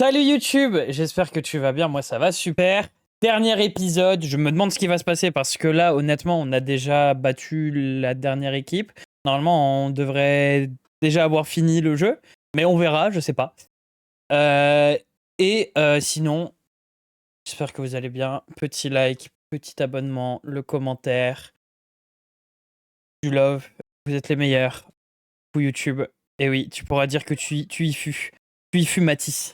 Salut YouTube, j'espère que tu vas bien, moi ça va super. Dernier épisode, je me demande ce qui va se passer parce que là honnêtement on a déjà battu la dernière équipe. Normalement on devrait déjà avoir fini le jeu, mais on verra, je sais pas. Sinon, j'espère que vous allez bien. Petit like, petit abonnement, le commentaire, du love, vous êtes les meilleurs pour YouTube. Et oui, tu pourras dire que tu y fus. Tu y fus Mathis.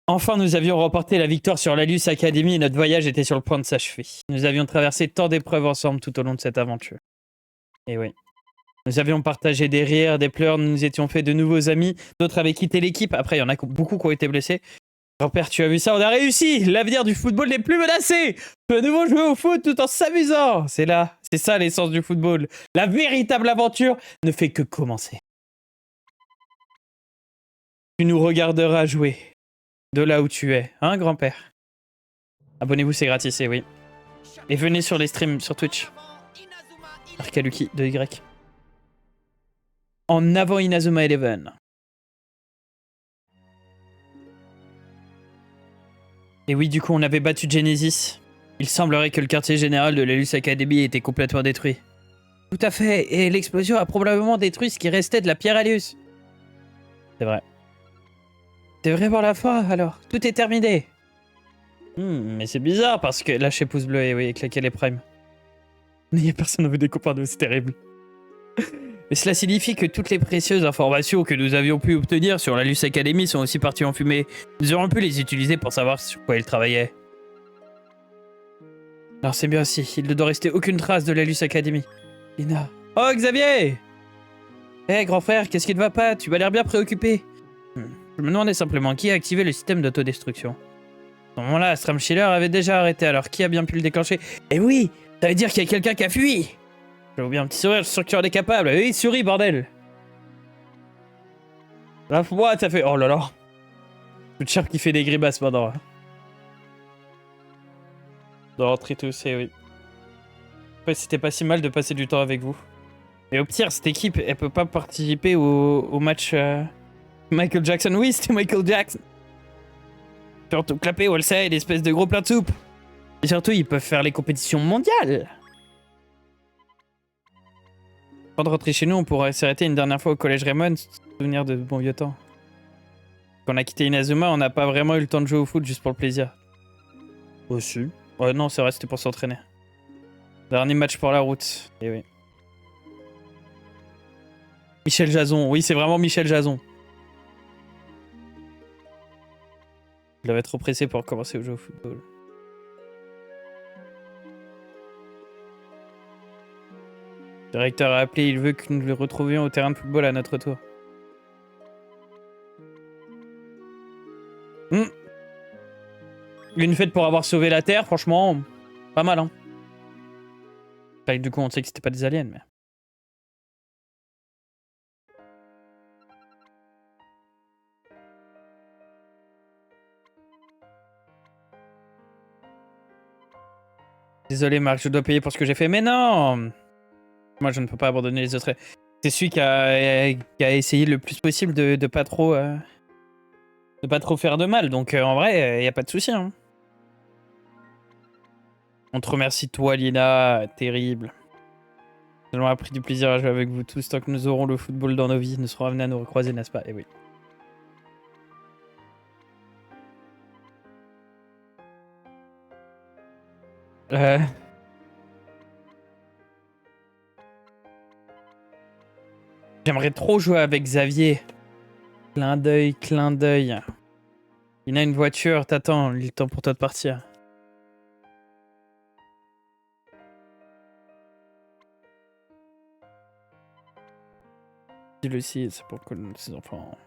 Enfin, nous avions remporté la victoire sur l'Alus Academy et notre voyage était sur le point de s'achever. Nous avions traversé tant d'épreuves ensemble tout au long de cette aventure. Et oui. Nous avions partagé des rires, des pleurs, nous nous étions fait de nouveaux amis. D'autres avaient quitté l'équipe. Après, il y en a beaucoup qui ont été blessés. Grand-père, tu as vu ça? On a réussi! L'avenir du football n'est plus menacé! On peut à nouveau jouer au foot tout en s'amusant! C'est là, c'est ça l'essence du football. La véritable aventure ne fait que commencer. Tu nous regarderas jouer. De là où tu es, hein, grand-père? Abonnez-vous, c'est gratis, et oui. Et venez sur les streams sur Twitch. Arkaluki de Y. En avant Inazuma Eleven. Et oui, du coup, on avait battu Genesis. Il semblerait que le quartier général de l'Elus Academy était complètement détruit. Tout à fait, et l'explosion a probablement détruit ce qui restait de la pierre Alius. C'est vrai. C'est vraiment la fin, alors. Tout est terminé. Mais c'est bizarre, parce que... Lâchez pouce bleu et oui, claquez les primes. N'ayez personne à vous découper de nous, c'est terrible. Mais cela signifie que toutes les précieuses informations que nous avions pu obtenir sur la Luce Academy sont aussi parties en fumée. Nous aurions pu les utiliser pour savoir sur quoi ils travaillaient. Alors c'est bien aussi, il ne doit rester aucune trace de la Luce Academy. Lina. Oh Xavier! Hé grand frère, qu'est-ce qui ne va pas? Tu m'as l'air bien préoccupé. Je me demandais simplement qui a activé le système d'autodestruction. À ce moment-là, Astram Schiller avait déjà arrêté, alors qui a bien pu le déclencher? Eh oui! Ça veut dire qu'il y a quelqu'un qui a fui! J'avoue bien un petit sourire, je suis sûr que tu en es capable. Oui, souris, bordel! La fois, ça fait... Oh là là! Le Chap qui fait des grimaces maintenant. Non, Tritus, et oui. Ouais, c'était pas si mal de passer du temps avec vous. Et au pire, cette équipe, elle peut pas participer au match Michael Jackson. Oui, c'était Michael Jackson. Surtout clapé, Wallside, espèce de gros plein de soupe. Et surtout, ils peuvent faire les compétitions mondiales. Avant de rentrer chez nous, on pourrait s'arrêter une dernière fois au collège Raymond, souvenir de bon vieux temps. Quand on a quitté Inazuma, on n'a pas vraiment eu le temps de jouer au foot juste pour le plaisir. Aussi. Ouais, non, c'est vrai, c'était pour s'entraîner. Dernier match pour la route. Et oui. Michel Jason. Oui, c'est vraiment Michel Jason. Il devait être trop pressé pour commencer au jeu au football. Le directeur a appelé, il veut que nous le retrouvions au terrain de football à notre tour. Une fête pour avoir sauvé la Terre, franchement, pas mal, hein. Enfin, du coup, on sait que c'était pas des aliens, mais... Désolé, Marc, je dois payer pour ce que j'ai fait. Mais non! Moi, je ne peux pas abandonner les autres. C'est celui qui a essayé le plus possible de pas trop faire de mal. Donc, en vrai, y a pas de souci, hein. On te remercie, toi, Lina. Terrible. Nous avons pris du plaisir à jouer avec vous tous. Tant que nous aurons le football dans nos vies, nous serons amenés à nous recroiser, n'est-ce pas? Eh oui. J'aimerais trop jouer avec Xavier. Clin d'œil, clin d'œil. Il a une voiture, t'attends, il est temps pour toi de partir. Dis-le aussi, c'est pour que ses enfants...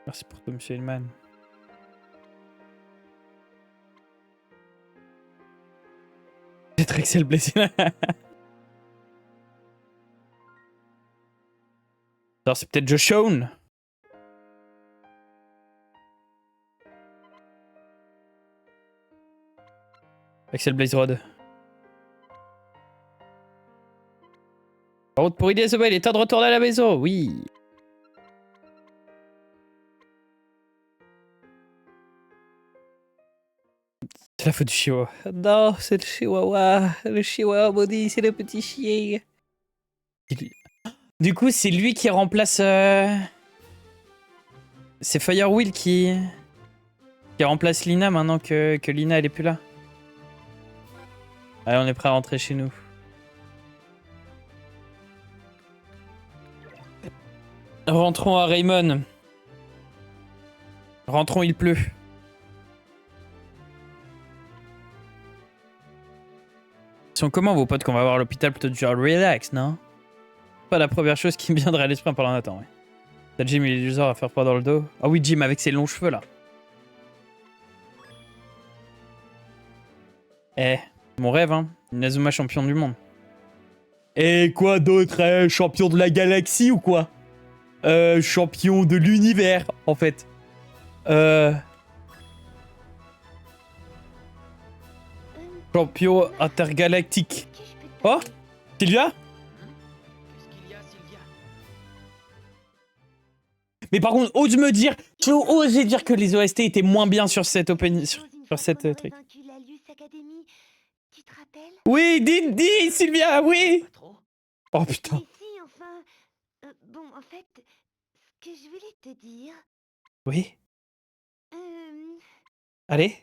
Merci pour tout, monsieur Hillman. J'ai Trexel le blessé. Alors c'est peut-être Josh Shawn. Axel Blaze Rod. Par contre, pour Inazuma, il est temps de retourner à la maison, oui. C'est la faute du chihuahua. Non, c'est le chihuahua. Le chihuahua maudit, c'est le petit chien. Du coup, c'est lui qui remplace... C'est Firewheel qui remplace Lina maintenant que Lina, elle est plus là. Allez, on est prêt à rentrer chez nous. Rentrons à Raymond. Rentrons, il pleut. Ils sont comment vos potes qu'on va voir à l'hôpital plutôt du genre relax, non? Pas la première chose qui me viendrait à l'esprit en parlant d'un temps, ouais. T'as Jim, il est du genre à faire froid dans le dos. Ah oui, Jim avec ses longs cheveux là. Eh, mon rêve, hein. Inazuma champion du monde. Et quoi d'autre, champion de la galaxie ou quoi? Champion de l'univers, en fait. Champion intergalactique. Oh, Sylvia? Mais par contre, ose me dire, tu osais dire que les OST étaient moins bien sur cette open, sur cette truc. Oui, dis, Sylvia, oui. Oh putain. Bon, en fait, ce que je voulais te dire... Oui. Allez.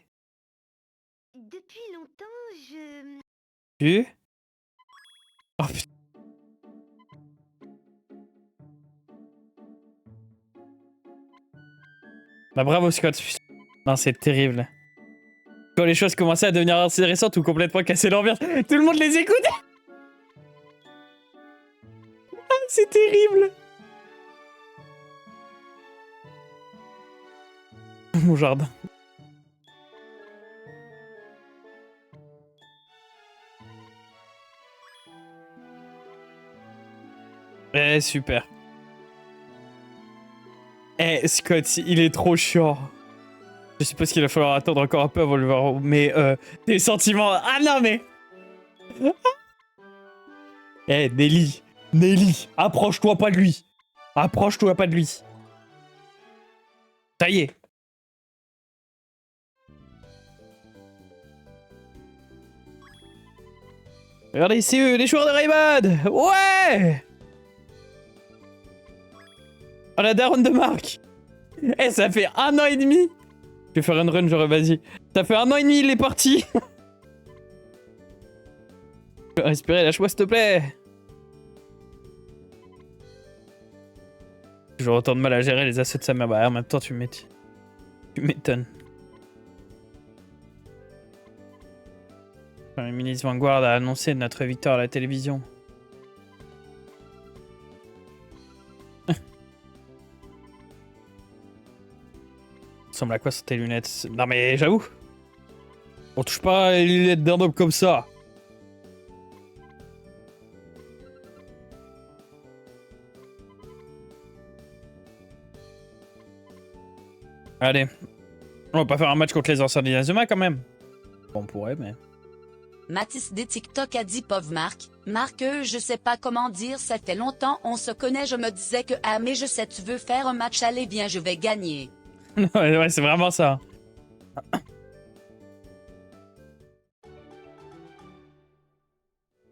Depuis longtemps, je... Tu? Oh putain. Bah bravo Scott. Non, c'est terrible. Quand les choses commençaient à devenir intéressantes ou complètement casser l'ambiance, tout le monde les écoute. Ah, c'est terrible. Mon jardin. Eh, super. Eh, Scott, il est trop chiant. Je suppose qu'il va falloir attendre encore un peu avant de le voir. Mais, des sentiments... Ah non, mais... Eh, Nelly. Nelly, approche-toi pas de lui. Approche-toi pas de lui. Ça y est. Regardez, c'est eux, les joueurs de Raymond. Ouais. Oh, la daronne de Marc. Eh, ça fait 1 an et demi. Je vais faire une run, genre, vas-y. Ça fait 1 an et demi, il est parti. Respirez, lâche-moi, s'il te plaît. Toujours autant de mal à gérer les assets de sa mère. Bah, en même temps, tu m'étonnes. Le ministre Vanguard a annoncé notre victoire à la télévision. Ressemble à quoi sur tes lunettes? Non mais j'avoue. On touche pas les lunettes d'un homme comme ça. Allez. On va pas faire un match contre les anciens d'Inazuma quand même. Bon, on pourrait, mais... Mathis des TikTok a dit pauvre Marc. Marc, je sais pas comment dire, ça fait longtemps on se connaît, je me disais que ah mais je sais tu veux faire un match, allez viens je vais gagner. Ouais, c'est vraiment ça.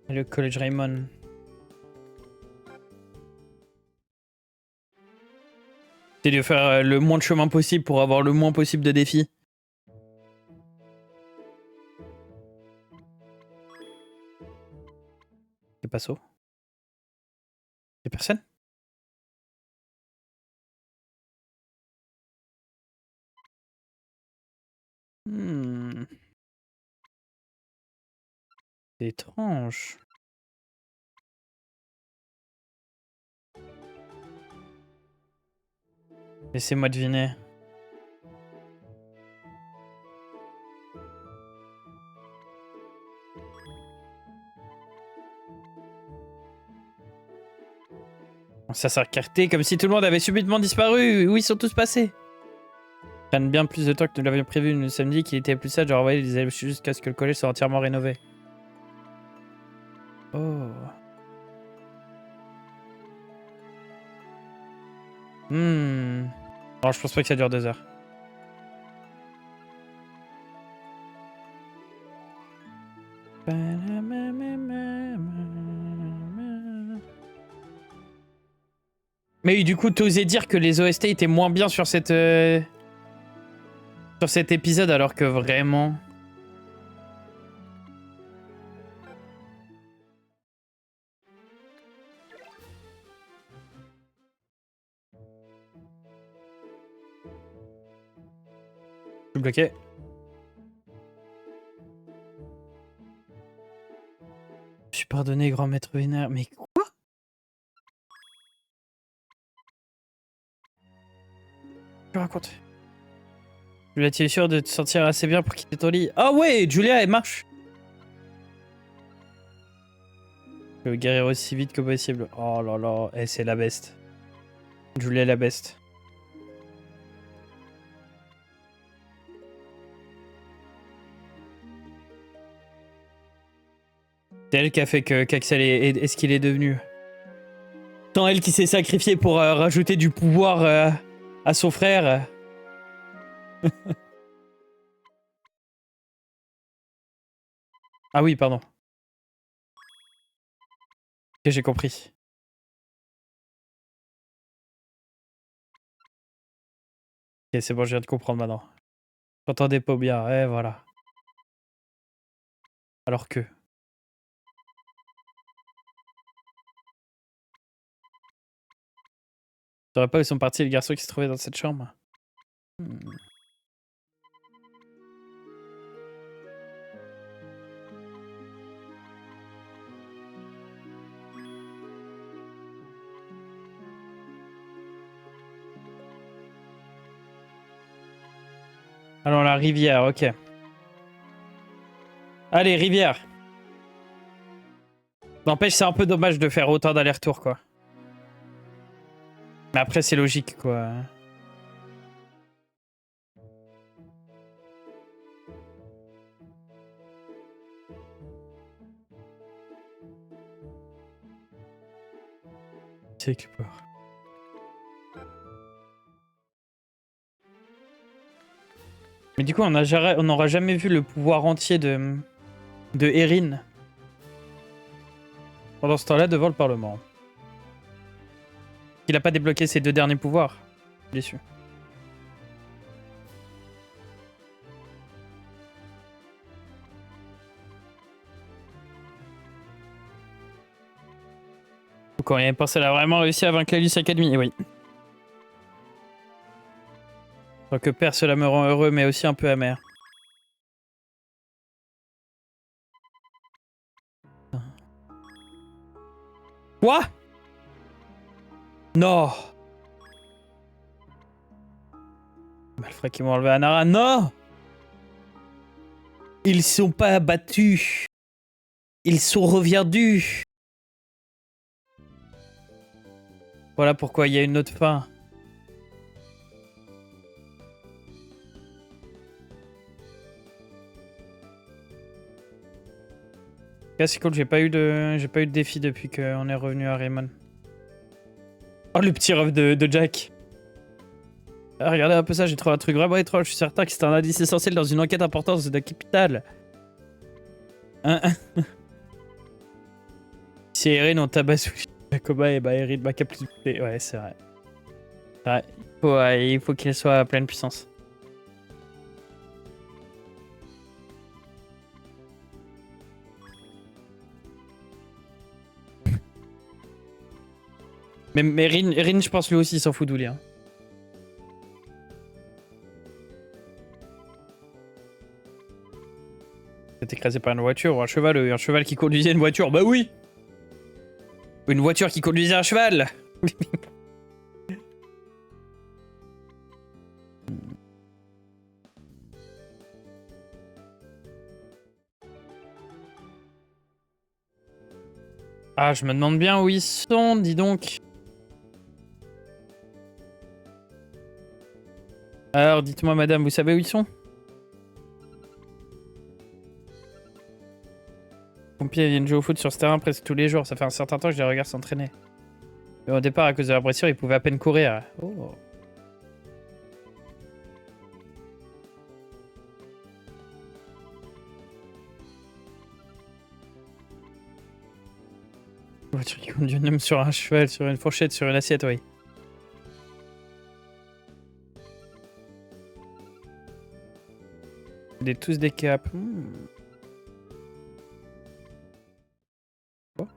Le collège Raymond. C'est de faire le moins de chemin possible pour avoir le moins possible de défis. C'est pas ça. Y'a personne? C'est étrange. Laissez-moi deviner. Ça s'est carté comme si tout le monde avait subitement disparu. Où ils sont tous passés? Prennent bien plus de temps que nous l'avions prévu le samedi, qu'il était plus sage de renvoyer les élèves jusqu'à ce que le collège soit entièrement rénové. Oh. Alors, je pense pas que ça dure 2 heures. Mais oui, du coup, t'osais dire que les OST étaient moins bien sur cet épisode, alors que vraiment... Je suis bloqué. Je suis pardonné, grand maître vénère. Mais quoi? Je raconte. Julia, tu es sûr de te sentir assez bien pour quitter ton lit? Ah ouais, Julia, elle marche. Je veux guérir aussi vite que possible. Oh là là, eh, c'est la best. Julia est la best. C'est elle qui a fait que qu'Axel est ce qu'il est devenu. Tant elle qui s'est sacrifiée pour rajouter du pouvoir à son frère. Ah oui, pardon. Ok, j'ai compris. Ok, c'est bon, je viens de comprendre maintenant. J'entendais pas bien, ouais, voilà. Alors que... Je saurais pas où sont partis les garçons qui se trouvaient dans cette chambre. Alors la rivière, ok. Allez, rivière. N'empêche, c'est un peu dommage de faire autant d'allers-retours, quoi. Mais après, c'est logique, quoi. C'est que peur. Mais du coup, on n'aura jamais vu le pouvoir entier de Erin pendant ce temps-là devant le Parlement. Il n'a pas débloqué ses 2 derniers pouvoirs. Déçu. Quand il pense, elle a vraiment réussi à vaincre la Luce Academy, oui. En tant que père, cela me rend heureux, mais aussi un peu amer. Quoi? Non! Malfrat qui m'ont enlevé Anara. Non! Ils sont pas abattus. Ils sont reviendus. Voilà pourquoi il y a une autre fin. C'est cool, j'ai pas eu de défi depuis qu'on est revenu à Raymond. Oh, le petit rêve de Jack. Ah, regardez un peu ça, j'ai trouvé un truc vraiment étrange. Je suis certain que c'est un indice essentiel dans une enquête importante de la capitale. Si Erin on tabasse Jacoba, et bah Erin m'a capturé. Ouais, c'est vrai. Ouais, il faut qu'il soit à pleine puissance. Mais Erin, je pense lui aussi, il s'en fout d'Ouli. Hein. C'est écrasé par une voiture ou un cheval qui conduisait une voiture. Bah oui! Une voiture qui conduisait un cheval! Ah, je me demande bien où ils sont, dis donc. Alors, dites-moi, madame, vous savez où ils sont? Les pompiers viennent jouer au foot sur ce terrain presque tous les jours. Ça fait un certain temps que je les regarde s'entraîner. Mais au départ, à cause de la pression, il pouvait à peine courir. Oh. Voiture qui conduit un homme sur un cheval, sur une fourchette, sur une assiette, oui. Tous des caps. Oh.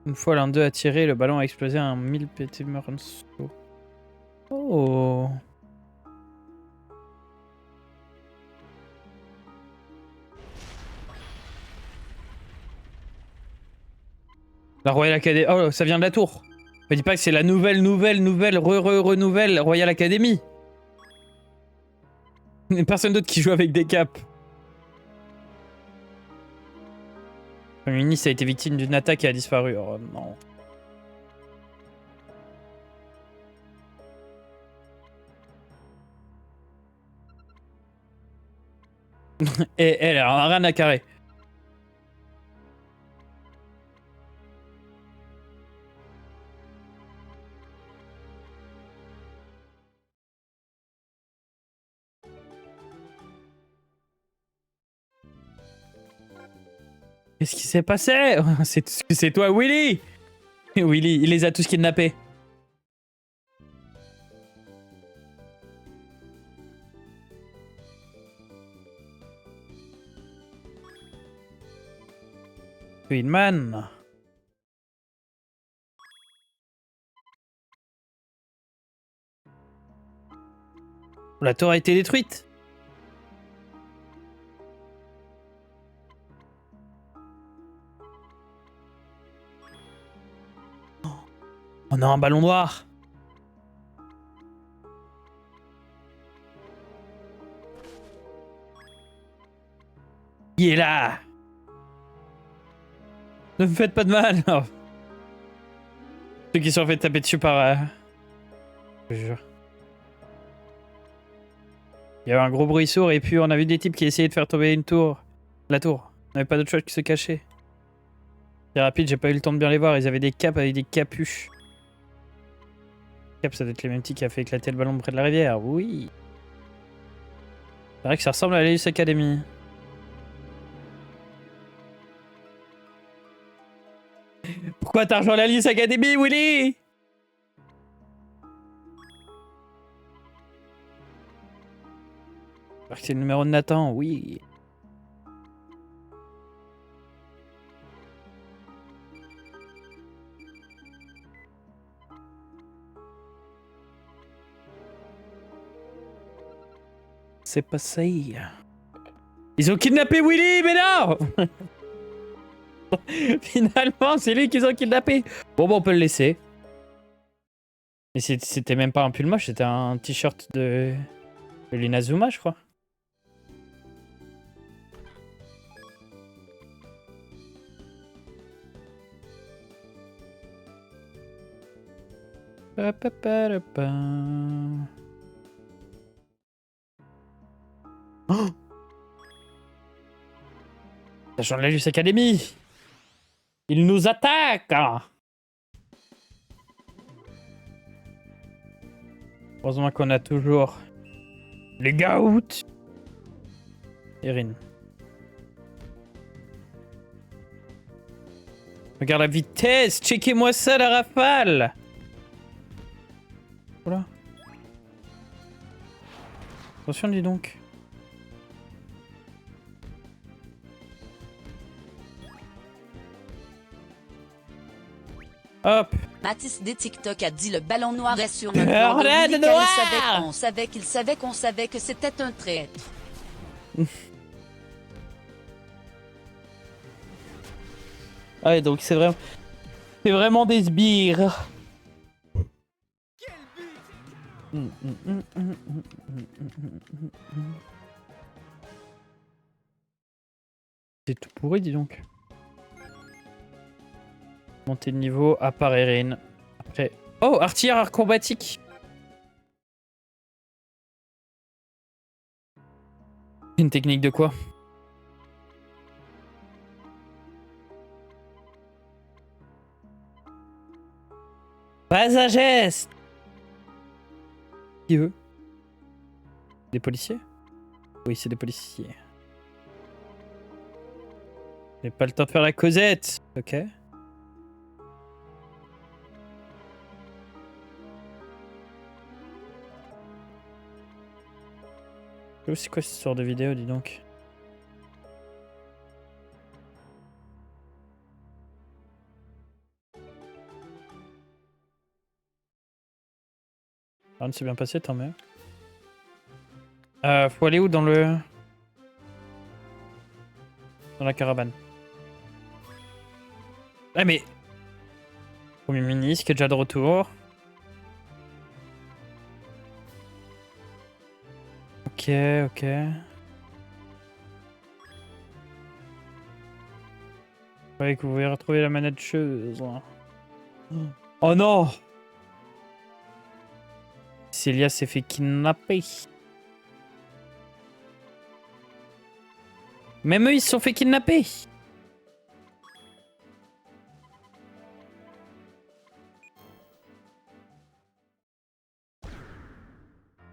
Une fois l'un d'eux a tiré, le ballon a explosé à un 1000 petit morceaux. Oh. La Royal Academy. Oh, ça vient de la tour. Me dis pas que c'est la nouvelle Royal Academy. Il n'y a personne d'autre qui joue avec des caps. Le ministre a été victime d'une attaque et a disparu. Oh non. Et elle a rien à carrer. Qu'est-ce qui s'est passé? C'est toi, Willy! Willy, il les a tous kidnappés. Queenman. La tour a été détruite. On a un ballon noir. Il est là. Ne me faites pas de mal. Oh. Ceux qui se sont fait taper dessus par... Je jure. Il y avait un gros bruit sourd et puis on a vu des types qui essayaient de faire tomber une tour. La tour. On n'avait pas d'autre chose qui se cachait. C'est rapide, j'ai pas eu le temps de bien les voir. Ils avaient des capes avec des capuches. Cap, ça doit être les mêmes types qui a fait éclater le ballon près de la rivière. Oui. C'est vrai que ça ressemble à l'Elius Academy. Pourquoi t'as rejoint l'Elius Academy, Willy? Alors que c'est le numéro de Nathan, oui. C'est pas ça. Ils ont kidnappé Willy, mais non. Finalement, c'est lui qu'ils ont kidnappé. Bon, on peut le laisser. Et c'était même pas un pull moche, c'était un t-shirt de l'Inazuma, je crois. Oh, l'agent de la Luce Academy. Il nous attaque. Heureusement qu'on a toujours les Gauts. Erin. Regarde la vitesse. Checkez-moi ça, la rafale. Voilà. Attention, dis donc. Hop. Mathis des TikTok a dit le ballon noir est sur notre Alors plan de là, Willy, de car noir! on savait qu'il savait qu'on savait que c'était un traître. Ouais, donc c'est vraiment des sbires. C'est tout pourri, dis donc. Montée de niveau, à part Erin. Après... Oh, artilleur acrobatique. Une technique de quoi? Pas un geste. Qui eux? Des policiers? Oui, c'est des policiers. J'ai pas le temps de faire la causette. Ok. C'est quoi cette histoire de vidéo, dis donc? Rien ne s'est bien passé, tant mieux. Faut aller où dans le... Dans la caravane. Ah mais... Premier ministre qui est déjà de retour. Ok, ok. Ouais, que vous pouvez retrouver la manageuse. Oh non! Célia s'est fait kidnapper. Même eux, ils se sont fait kidnapper.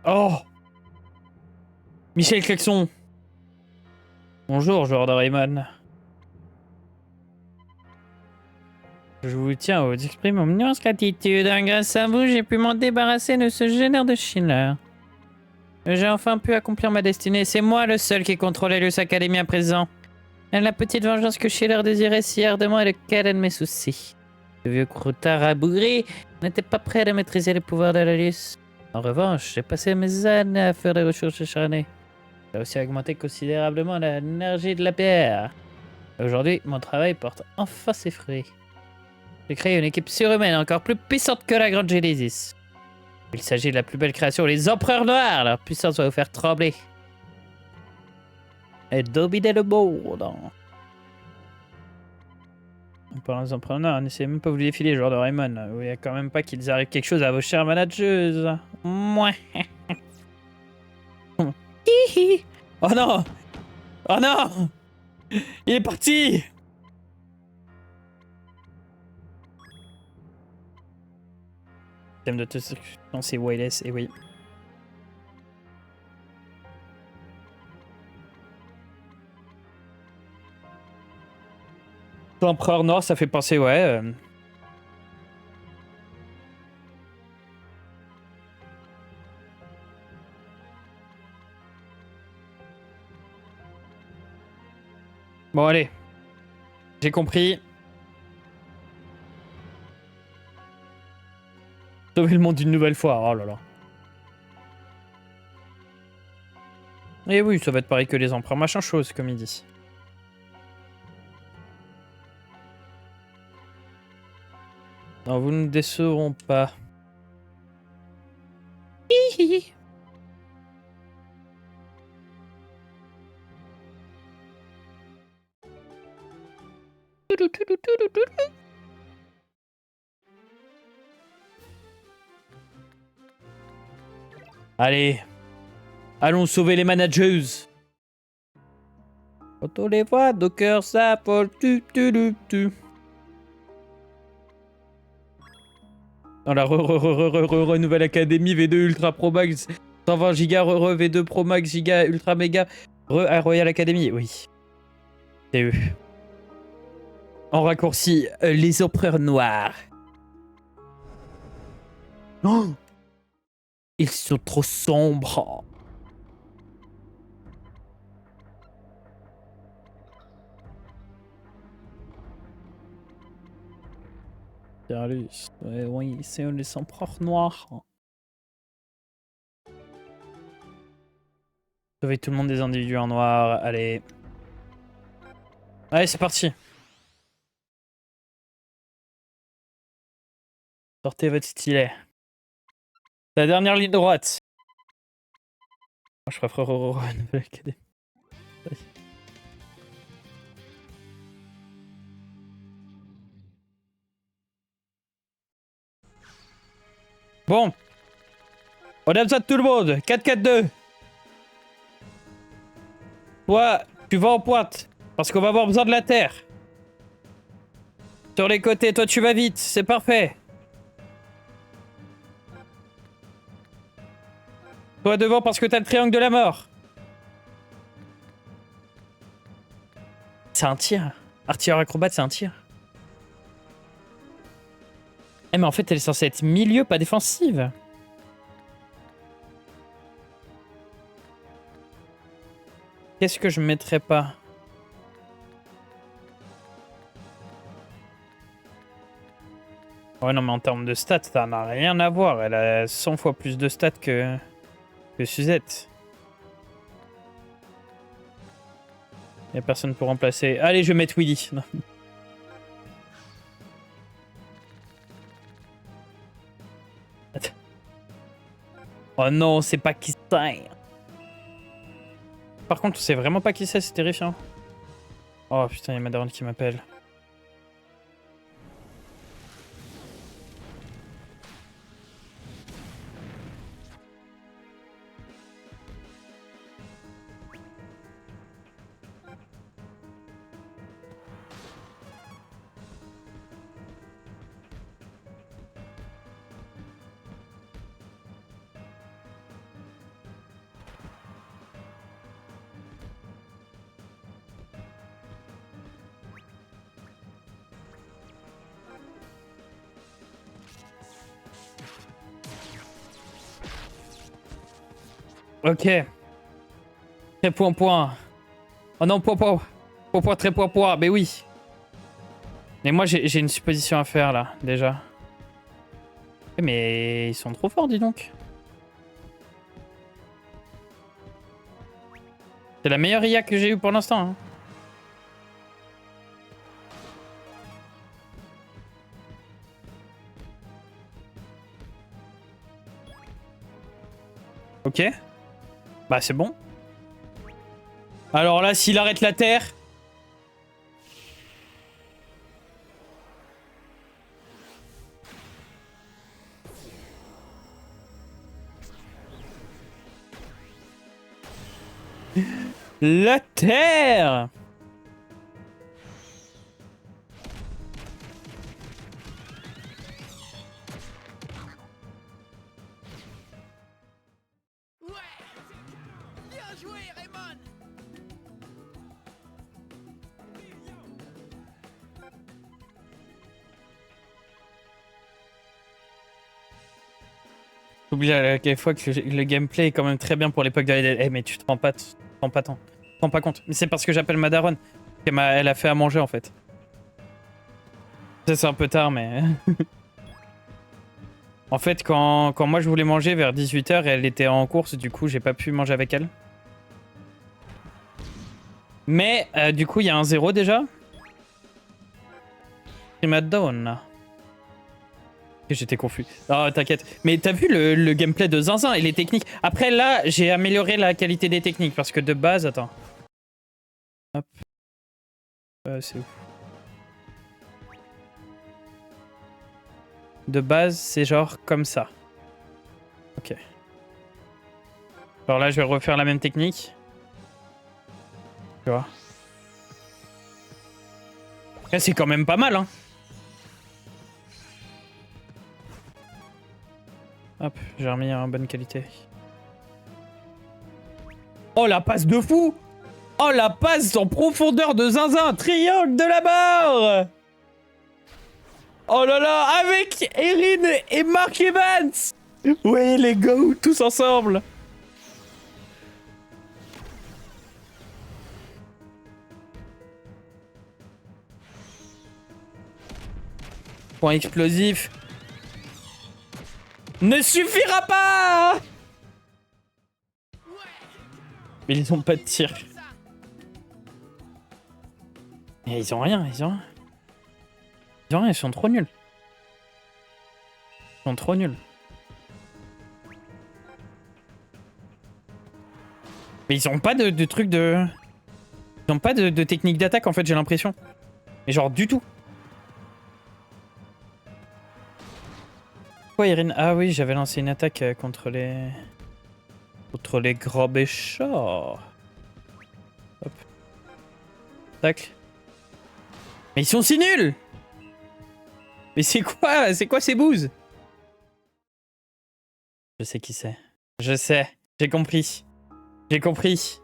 Oh! Michel Claxon. Bonjour, joueur de Rayman. Je vous tiens aux exprimer mon immense gratitude. Grâce à vous, j'ai pu m'en débarrasser de ce génère de Schiller. J'ai enfin pu accomplir ma destinée. C'est moi le seul qui contrôle Helios Academy à présent. La petite vengeance que Schiller désirait si ardemment est le cadet de mes soucis. Le vieux croutard rabougri n'était pas prêt à maîtriser les pouvoirs de Helios. En revanche, j'ai passé mes années à faire des recherches acharnées. J'ai aussi augmenté considérablement l'énergie de la PR. Aujourd'hui, mon travail porte enfin ses fruits. J'ai créé une équipe surhumaine encore plus puissante que la Grande Genesis. Il s'agit de la plus belle création, les Empereurs Noirs. Leur puissance va vous faire trembler. Et dominer le monde. En parlant des Empereurs Noirs, n'essayez même pas de vous défiler, joueur de Rayman. Vous voyez quand même pas qu'il arrive quelque chose à vos chères manageuses. Mouais. Oh non! Oh non! Il est parti! Thème de construction, c'est wireless, et oui. L'empereur noir, ça fait penser, ouais. Bon, allez. J'ai compris. Sauver le monde une nouvelle fois, oh là là. Et oui, ça va être pareil que les empereurs, machin chose, comme il dit. Non, vous ne décevront pas. Hihi. Allez, allons sauver les managers. Quand on les voit, nos cœurs s'affolent. Dans la nouvelle académie V2 Ultra Pro Max 120 Go V2 Pro Max Giga Ultra Mega à Royal Academy. Oui, c'est eux. En raccourci, les empereurs noirs. Oh, ils sont trop sombres. Oui, c'est les empereurs noirs. Sauvez tout le monde des individus en noir. Allez. Allez, c'est parti. Sortez votre stylet. La dernière ligne droite. Moi, je ferai nouvelle académie. Bon. On a besoin de tout le monde. 4-4-2. Toi, tu vas en pointe. Parce qu'on va avoir besoin de la terre. Sur les côtés, toi tu vas vite. C'est parfait. Toi devant parce que t'as le triangle de la mort. C'est un tir. Artilleur acrobate, c'est un tir. Eh mais en fait, elle est censée être milieu, pas défensive. Qu'est-ce que je mettrais pas? Ouais, non, mais en termes de stats, ça n'a rien à voir. Elle a 100 fois plus de stats que Suzette. Y'a personne pour remplacer. Allez, je vais mettre Willy. Non. Attends. Oh non, c'est pas qui c'est. Par contre, on sait vraiment pas qui c'est terrifiant. Oh putain, y'a ma daronne qui m'appelle. Ok. Très point. Oh non, point. Très point. Mais oui. Mais moi, j'ai une supposition à faire, là, déjà. Mais ils sont trop forts, dis donc. C'est la meilleure IA que j'ai eue pour l'instant. Hein. Ok. Bah c'est bon. Alors là, s'il arrête la Terre... La Terre! J'oublie à quelle fois que le gameplay est quand même très bien pour l'époque de la... Eh mais tu te rends pas compte. Mais c'est parce que j'appelle ma daronne. Elle a fait à manger en fait. Ça c'est un peu tard mais... En fait quand moi je voulais manger vers 18 h, elle était en course, du coup j'ai pas pu manger avec elle. Mais du coup il y a un 0 déjà. Prima donna. J'étais confus. Oh, t'inquiète. Mais t'as vu le gameplay de Zinzin et les techniques. Après, là, j'ai amélioré la qualité des techniques parce que de base... Attends. Hop. C'est où? De base, c'est genre comme ça. Ok. Alors là, je vais refaire la même technique. Tu vois. Là, c'est quand même pas mal, hein. Hop, j'ai remis en bonne qualité. Oh, la passe de fou! Oh, la passe en profondeur de Zinzin! Triangle de la mort! Oh là là, avec Erin et Mark Evans! Ouais, les go, tous ensemble! Point explosif. Ne suffira pas! Mais ils ont pas de tir. Et ils ont rien, ils ont rien, ils sont trop nuls. Ils sont trop nuls. Mais ils ont pas de truc de... Ils ont pas de technique d'attaque en fait, j'ai l'impression. Mais genre du tout. Pourquoi Erin? Ah oui, j'avais lancé une attaque contre les... Contre les gros méchants. Hop. Tac. Mais ils sont si nuls! Mais c'est quoi ces bouses? Je sais qui c'est. Je sais. J'ai compris. J'ai compris.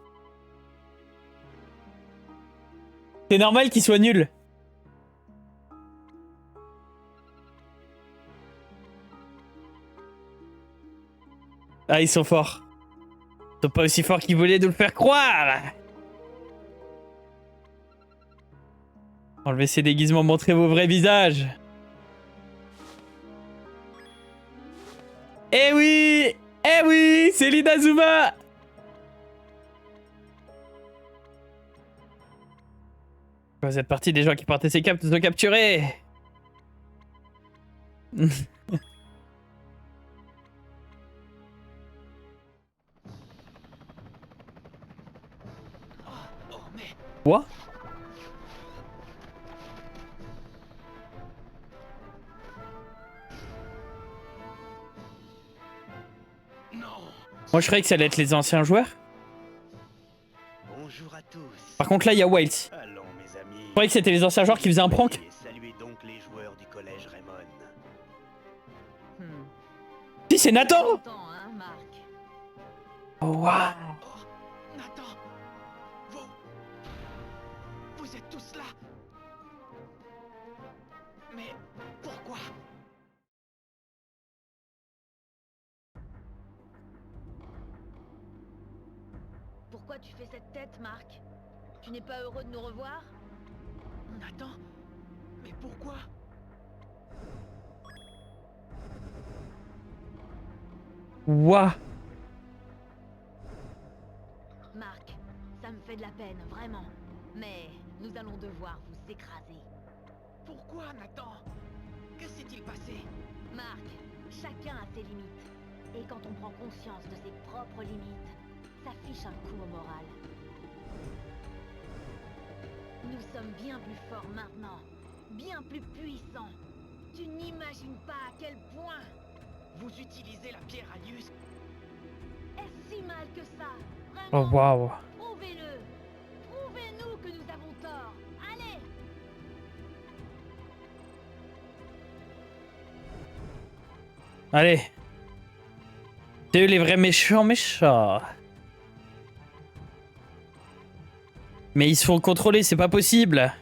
C'est normal qu'il soit nul. Ah, ils sont forts. Ils sont pas aussi forts qu'ils voulaient nous le faire croire. Enlevez ces déguisements, montrez vos vrais visages. Eh oui! Eh oui! C'est l'Inazuma! Vous êtes partie des gens qui portaient ces capes, nous ont capturés! Quoi? Moi je croyais que ça allait être les anciens joueurs. Bonjour à tous. Par contre là il y a Wild. Allons mes amis. Je croyais que c'était les anciens joueurs qui faisaient un prank. Saluez donc les joueurs du collège Raymond. Si c'est Nathan! Content, hein, Marc? Oh waouh! Oh, Nathan, vous êtes tous là. Mais pourquoi? Pourquoi tu fais cette tête, Marc? Tu n'es pas heureux de nous revoir? Nathan, mais pourquoi? Waouh! Marc, ça me fait de la peine, vraiment. Mais nous allons devoir vous écraser. Pourquoi, Nathan? Que s'est-il passé? Marc, chacun a ses limites. Et quand on prend conscience de ses propres limites, ça fiche un coup au moral. Nous sommes bien plus forts maintenant, bien plus puissants. Tu n'imagines pas à quel point. Vous utilisez la pierre Alius. Est-ce si mal que ça? Oh Vraiment? waouh! Prouvez-le. Prouvez-nous que nous avons tort. Allez! Allez! C'est eux les vrais méchants méchants! Mais ils se font contrôler, c'est pas possible!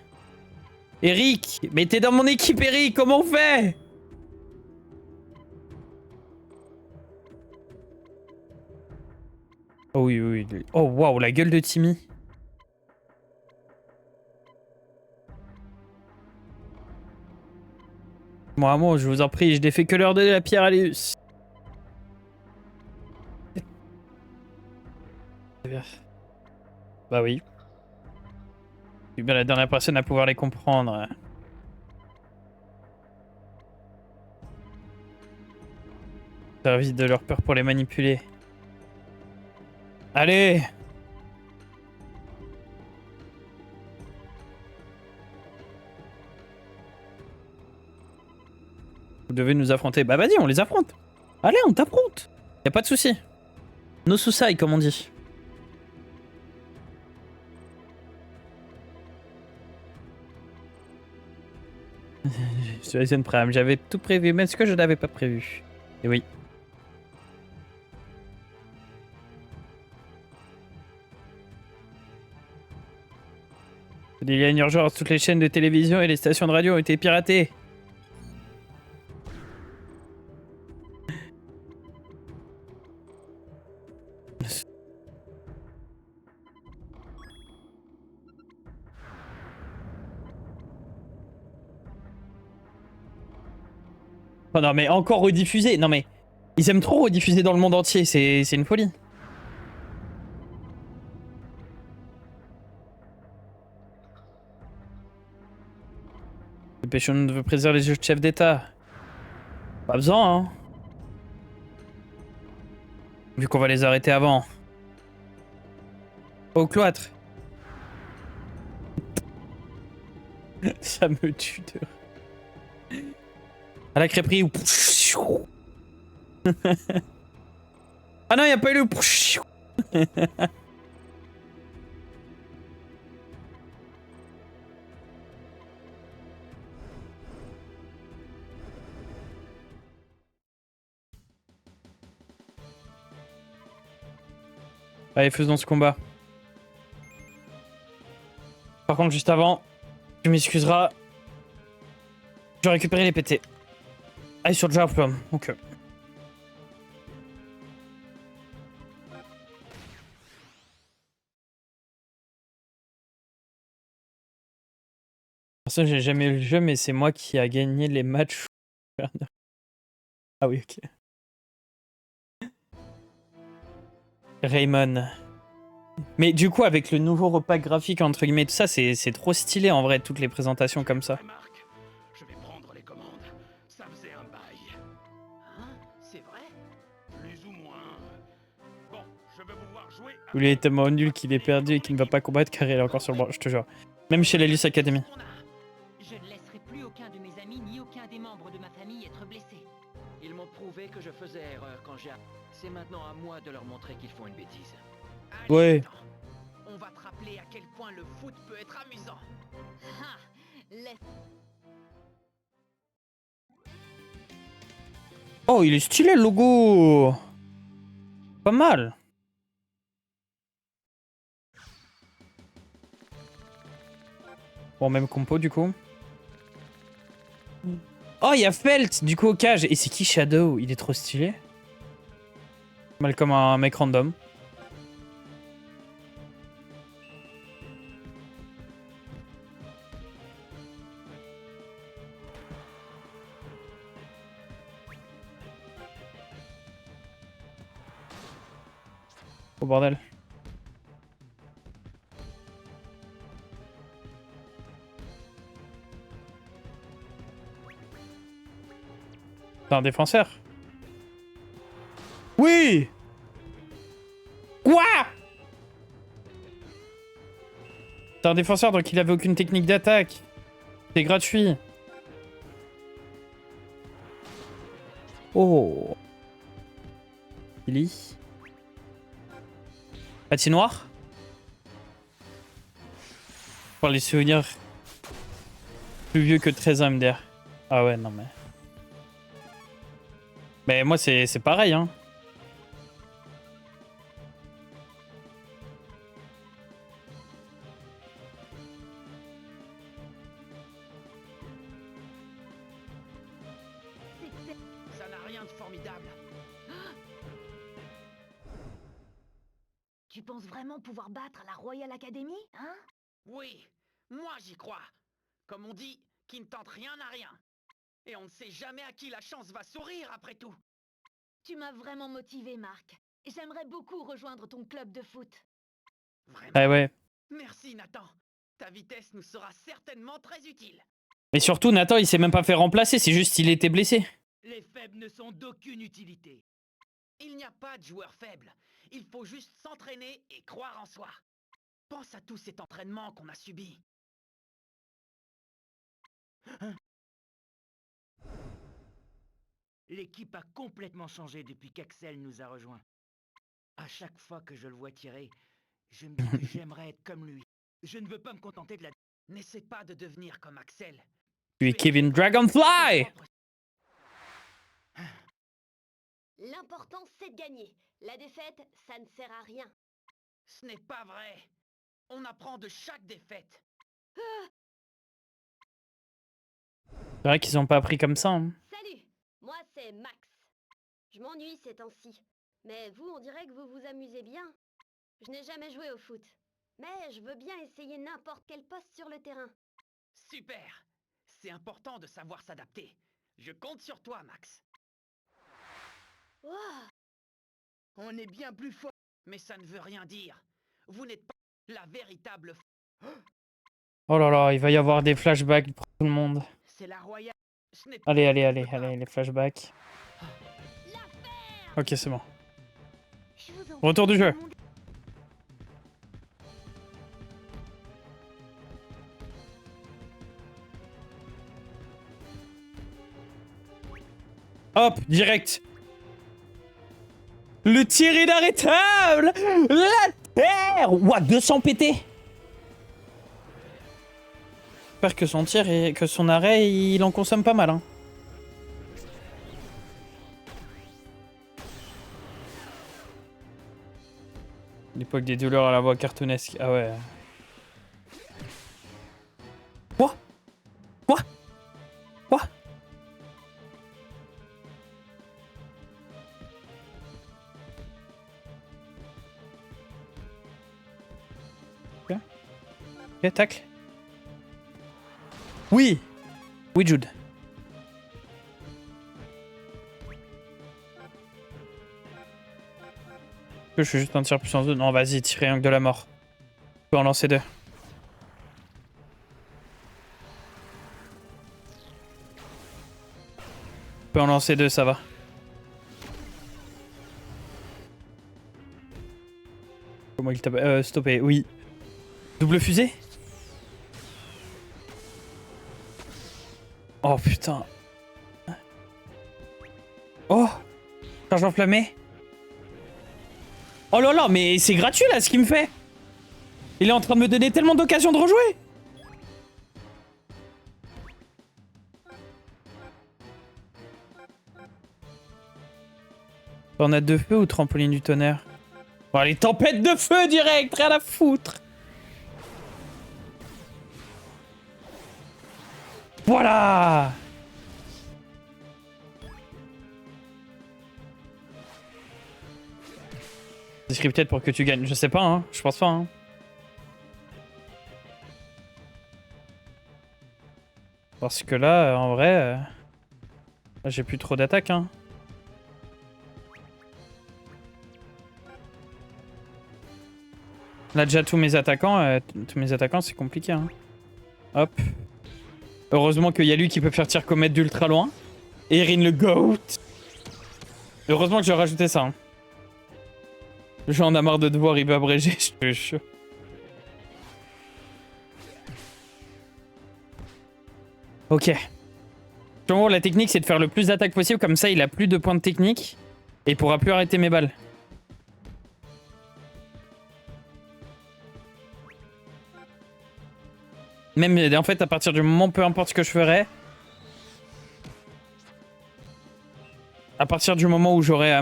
Eric! Mais t'es dans mon équipe, Eric! Comment on fait? Oh oui, oui, oui. Oh waouh, la gueule de Timmy. Moi, je vous en prie, je n'ai fait que leur donner la pierre Alius. Bah oui. Je suis bien la dernière personne à pouvoir les comprendre. Service de leur peur pour les manipuler. Allez! Vous devez nous affronter. Bah vas-y, on les affronte. Allez, on t'affronte. Y a pas de souci. No suicide, comme on dit. Situation Prime, j'avais tout prévu, même ce que je n'avais pas prévu. Et oui. Il y a une urgence, toutes les chaînes de télévision et les stations de radio ont été piratées. Oh non mais encore rediffuser. Non mais ils aiment trop rediffuser dans le monde entier, c'est une folie. Dépêchons-nous de préserver les jeux de chef d'état. Pas besoin hein. Vu qu'on va les arrêter avant. Au cloître. Ça me tue de... À la crêperie ou... Ah non, il n'y a pas eu le... Allez, faisons ce combat. Par contre, juste avant, tu m'excuseras. Je vais récupérer les PT. Allez, sur le Jarplum. Ok. Ça, j'ai jamais eu le jeu, mais c'est moi qui a gagné les matchs. Ah oui, ok. Raymond. Mais du coup, avec le nouveau repas graphique, entre guillemets, tout ça, c'est trop stylé en vrai, toutes les présentations comme ça. Marc, je vais prendre les commandes. Ça faisait un bail. Hein? C'est vrai? Plus ou moins. Bon, je vais vous voir jouer. Où il est tellement nul qu'il est perdu et qu'il ne va pas combattre car il est encore sur le banc, je te jure. Même chez l'Elus Academy. Je ne laisserai plus aucun de mes amis ni aucun des membres de ma famille être blessé. Ils m'ont prouvé que je faisais erreur quand j'ai... C'est maintenant à moi de leur montrer qu'ils font une bêtise. Allez, Ouais. Nathan, on va te rappeler à quel point le foot peut être amusant. Ah, laisse. Oh, il est stylé le logo. Pas mal. Bon, même compo du coup. Oh, il y a Felt du coup au cage. Et c'est qui Shadow? Il est trop stylé. Mal comme un mec random. Oh bordel. T'es un défenseur? Oui! Quoi? T'es un défenseur donc il avait aucune technique d'attaque. C'est gratuit. Oh. Billy. Patinoire? Pour les souvenirs plus vieux que 13 ans MDR. Ah ouais, non mais... Mais moi c'est pareil hein. Ça n'a rien de formidable. Tu penses vraiment pouvoir battre la Royal Academy, hein? Oui, moi j'y crois. Comme on dit, qui ne tente rien n'a rien. Et on ne sait jamais à qui la chance va sourire après tout. Tu m'as vraiment motivé, Marc. J'aimerais beaucoup rejoindre ton club de foot. Vraiment. Ah ouais. Merci Nathan. Ta vitesse nous sera certainement très utile. Mais surtout Nathan il s'est même pas fait remplacer, c'est juste il était blessé. Les faibles ne sont d'aucune utilité. Il n'y a pas de joueurs faibles. Il faut juste s'entraîner et croire en soi. Pense à tout cet entraînement qu'on a subi. L'équipe a complètement changé depuis qu'Axel nous a rejoints. À chaque fois que je le vois tirer, je me dis que j'aimerais être comme lui. Je ne veux pas me contenter de la... N'essaie pas de devenir comme Axel. Tu es Kevin Dragonfly. L'important, c'est de gagner. La défaite, ça ne sert à rien. Ce n'est pas vrai. On apprend de chaque défaite. C'est vrai qu'ils ont pas appris comme ça. Hein. Salut, moi c'est Max. Je m'ennuie ces temps-ci. Mais vous, on dirait que vous vous amusez bien. Je n'ai jamais joué au foot. Mais je veux bien essayer n'importe quel poste sur le terrain. Super. C'est important de savoir s'adapter. Je compte sur toi, Max. Wow. On est bien plus fort. Mais ça ne veut rien dire. Vous n'êtes pas la véritable... Oh là là, il va y avoir des flashbacks pour tout le monde. C'est la royale. Ce n'est Allez, allez, allez, allez, les flashbacks. Ok, c'est bon. Je vous en Retour du jeu. mon gars. Hop, direct. Le tir inarrêtable. La terre. Ouah, 200 PT. J'espère que son tir et que son arrêt, il en consomme pas mal. Hein. L'époque des douleurs à la voix cartoonesque. Ah ouais. Quoi? Quoi? Quoi? Ok, tacle. Oui! Oui, Jude. Je fais juste un tir puissance 2. Non, vas-y, triangle de la mort. Je peux en lancer 2. Je peux en lancer 2, ça va. Comment il t'a... stoppé, oui. Double fusée? Oh putain. Oh! Charge enflammée? Oh là là, mais c'est gratuit là ce qu'il me fait! Il est en train de me donner tellement d'occasions de rejouer! Tornade de feu ou trampoline du tonnerre? Oh, les tempêtes de feu direct, rien à foutre! Voilà! C'est scripted pour que tu gagnes. Je sais pas, hein. Je pense pas, hein. Parce que là, en vrai... j'ai plus trop d'attaques, hein. Là, déjà, tous mes attaquants, c'est compliqué, hein. Hop. Heureusement qu'il y a lui qui peut faire tir comète d'ultra loin. Et Erin le GOAT. Heureusement que j'ai rajouté ça, hein. J'en ai marre de devoir y abréger, je te jure. Ok. En gros, la technique, c'est de faire le plus d'attaques possible, comme ça, il a plus de points de technique. Et il pourra plus arrêter mes balles. Même, en fait, à partir du moment, peu importe ce que je ferai... À partir du moment où j'aurai...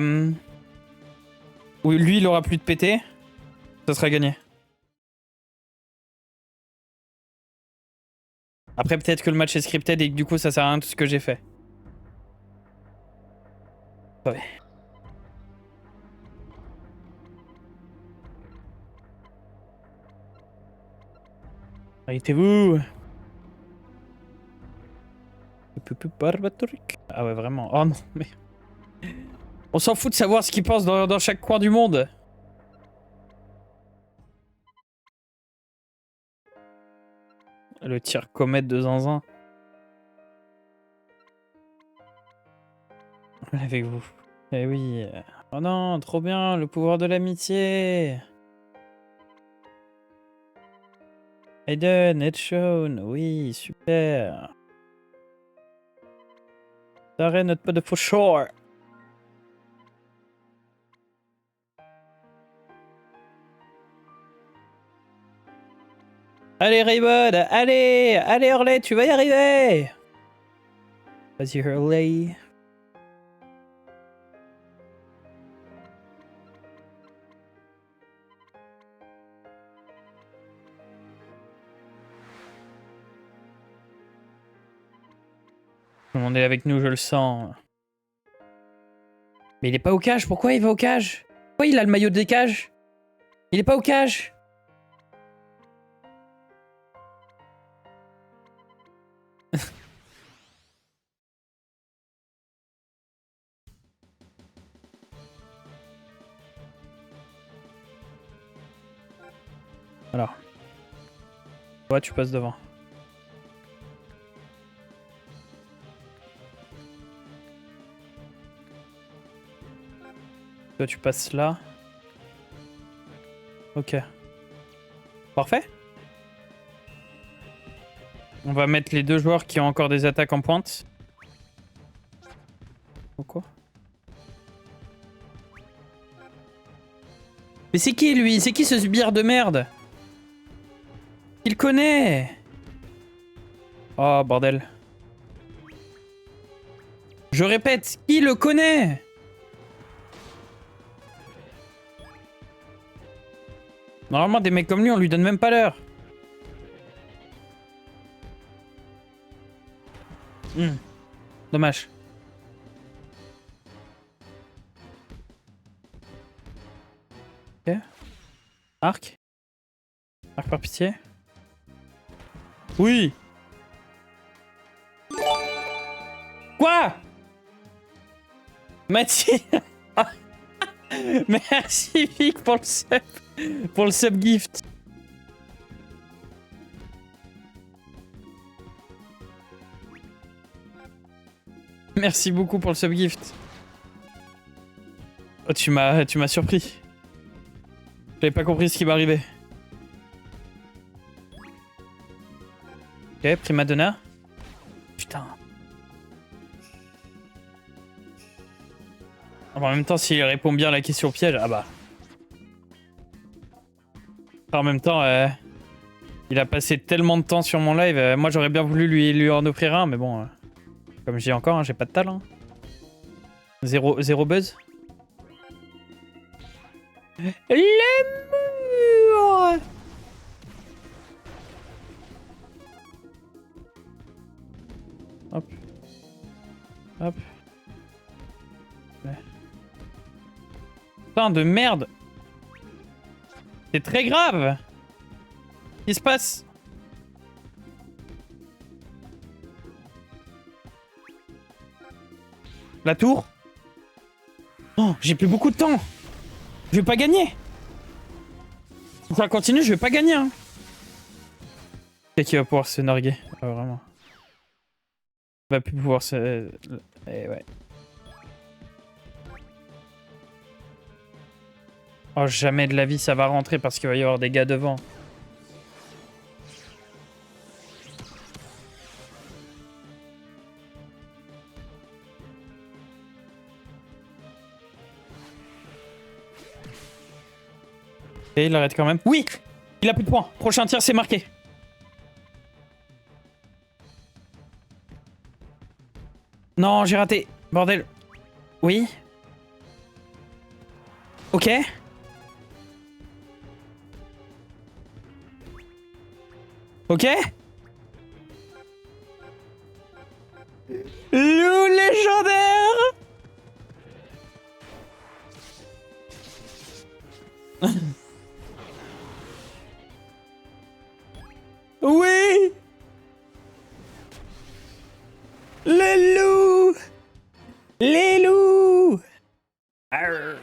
où lui, il aura plus de PT, ça sera gagné. Après, peut-être que le match est scripted et que du coup, ça sert à rien tout ce que j'ai fait. Ouais. Arrêtez-vous. Ah ouais, vraiment. Oh non, mais... On s'en fout de savoir ce qu'il pense dans chaque coin du monde. Le tir comète de Zinzin. Avec vous. Eh oui. Oh non, trop bien, le pouvoir de l'amitié. Aiden, Headshone, oui, super. T'arrêtes notre pas de faux shore. Allez Raybud, allez, allez Hurley, tu vas y arriver. Vas-y Hurley. Tout le monde est avec nous, je le sens. Mais il est pas au cage, pourquoi il va au cage? Pourquoi il a le maillot des cages? Il est pas au cage. Alors. Toi, tu passes devant. Toi, tu passes là. Ok. Parfait. On va mettre les deux joueurs qui ont encore des attaques en pointe. Pourquoi? Mais c'est qui lui? C'est qui ce sbire de merde? Il connaît. Oh bordel. Je répète, qui le connaît? Normalement, des mecs comme lui, on lui donne même pas l'heure. Dommage. Ok. Arc. Arc par pitié. Oui. Quoi? Mathilde. Merci Vic pour le sub. Pour le sub gift. Merci beaucoup pour le sub gift. Oh, tu m'as surpris. J'avais pas compris ce qui m'arrivait. Ok, prima donna. Putain. En même temps, s'il répond bien à la question piège, ah bah. En même temps, il a passé tellement de temps sur mon live. Moi, j'aurais bien voulu lui en offrir un, mais bon. Comme je dis encore, hein, j'ai pas de talent. Zéro buzz. L'amour. Hop. Hop. Ouais. Putain de merde. C'est très grave. Qu'est-ce qui se passe? La tour? Oh, j'ai plus beaucoup de temps. Je vais pas gagner. Si ça continue, je vais pas gagner. Hein. C'est qui va pouvoir se narguer. Ah, vraiment. Il va plus pouvoir se... Eh ouais. Oh, jamais de la vie ça va rentrer parce qu'il va y avoir des gars devant. Et il arrête quand même. Oui! Il a plus de points. Prochain tir, c'est marqué. Non, j'ai raté. Bordel. Oui? Ok. Ok. Loup légendaire. Oui. Les loups. Les loups. Arr.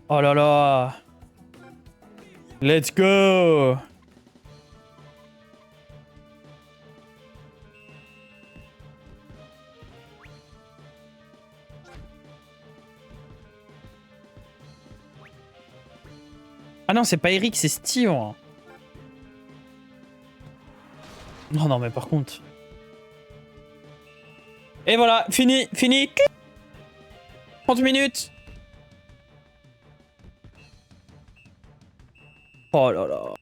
Oh là là. Let's go. Ah non, c'est pas Eric, c'est Steve. Non, non, mais par contre... Et voilà, fini, fini. 30 minutes. Oh là là.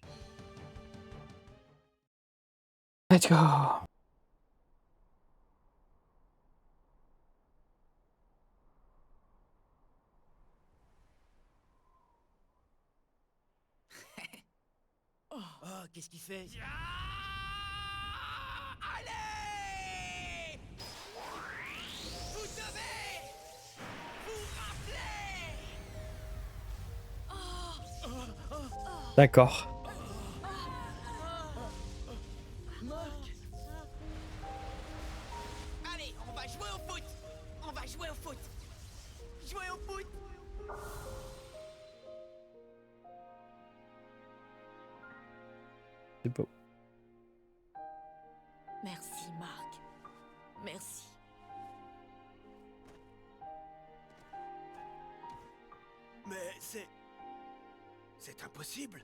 Let's go. Oh, qu'est-ce qu'il fait? Allez! Vous devez vous rappeler! D'accord. Allez, on va jouer au foot! On va jouer au foot! Jouer au foot! C'est beau. Merci, Marc. Merci. Mais c'est impossible!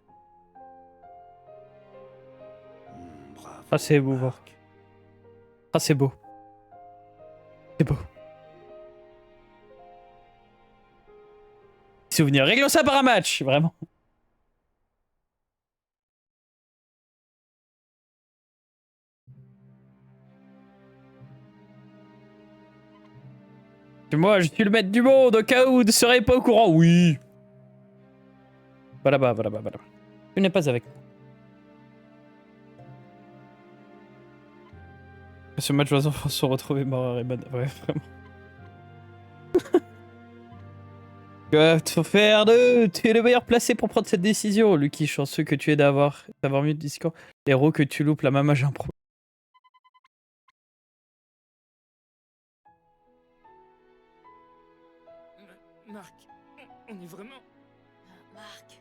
Bravo. Ah, c'est beau, Marc. Ah, c'est beau. C'est beau. Souvenir. Réglons ça par un match, vraiment. Moi, je suis le maître du monde, au cas où vous ne serez pas au courant. Oui. Va là-bas, va là-bas, va là-bas. Tu n'es pas avec nous. Ce match va se retrouver mort à Rayman. Ouais, vraiment. Que vas-tu faire de... Tu es le meilleur placé pour prendre cette décision, Lucky. Chanceux que tu es d'avoir mieux de discours. Héros que tu loupes, la maman, j'ai un problème. Marc, on est vraiment... Marc,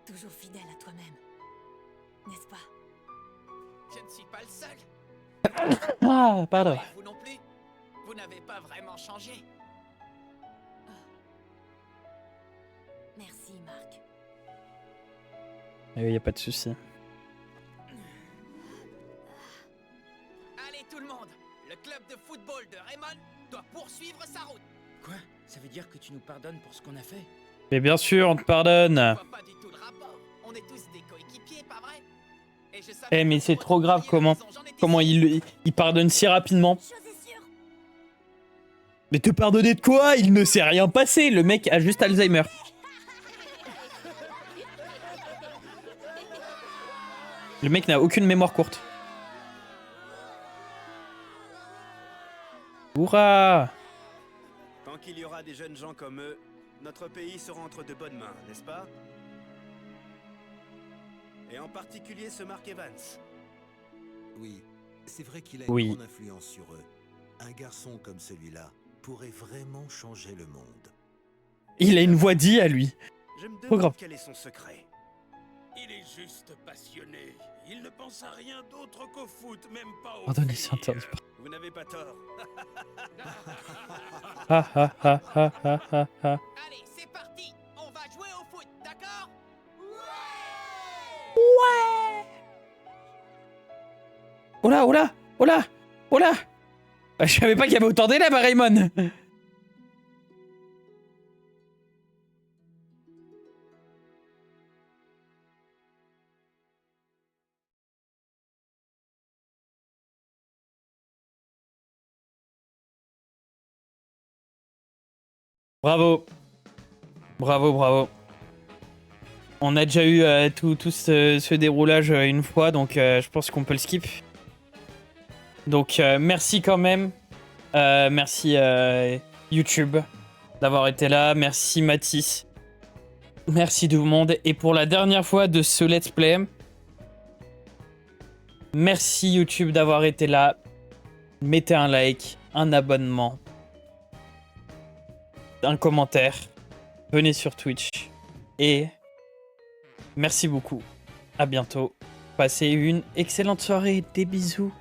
toujours fidèle à toi-même. N'est-ce pas? Je ne suis pas le seul. Ah, pardon. Et vous non plus. Vous n'avez pas vraiment changé. Merci, Marc. Il n'y a pas de souci. Allez tout le monde, le club de football de Raymond doit poursuivre sa route. Quoi? Ça veut dire que tu nous pardonnes pour ce qu'on a fait? Mais bien sûr, on te pardonne. Je vois pas du tout le rapport. On est tous des coéquipiers, pas vrai? Et je savais Eh, mais que c'est vous trop grave retrouveriez la comment maison, j'en étais sûr. il pardonne si rapidement. Chose est sûre. Mais te pardonner de quoi? Il ne s'est rien passé. Le mec a juste Alzheimer. Le mec n'a aucune mémoire courte. Hurrah! Tant qu'il y aura des jeunes gens comme eux, notre pays sera entre de bonnes mains, n'est-ce pas? Et en particulier ce Mark Evans. Oui, c'est vrai qu'il a Oui. une grande influence sur eux. Un garçon comme celui-là pourrait vraiment changer le monde. Il a une voix dit à lui. Je me Trop demande grave. quel est son secret. Il est juste passionné. Il ne pense à rien d'autre qu'au foot, même pas au Pardonnez, filles. c'est interdit. Vous n'avez pas tort. Ha ha ha ha ha ha ha. Allez, c'est parti. On va jouer au foot, d'accord? Oh là, oh là, oh là, oh là. Bah, je savais pas qu'il y avait autant d'élèves à Raymond. Bravo. Bravo, bravo. On a déjà eu tout ce déroulage une fois, donc je pense qu'on peut le skip. Donc merci quand même. Merci YouTube d'avoir été là. Merci Mathis. Merci tout le monde. Et pour la dernière fois de ce let's play, merci YouTube d'avoir été là. Mettez un like, un abonnement, un commentaire. Venez sur Twitch. Et merci beaucoup. À bientôt. Passez une excellente soirée. Des bisous.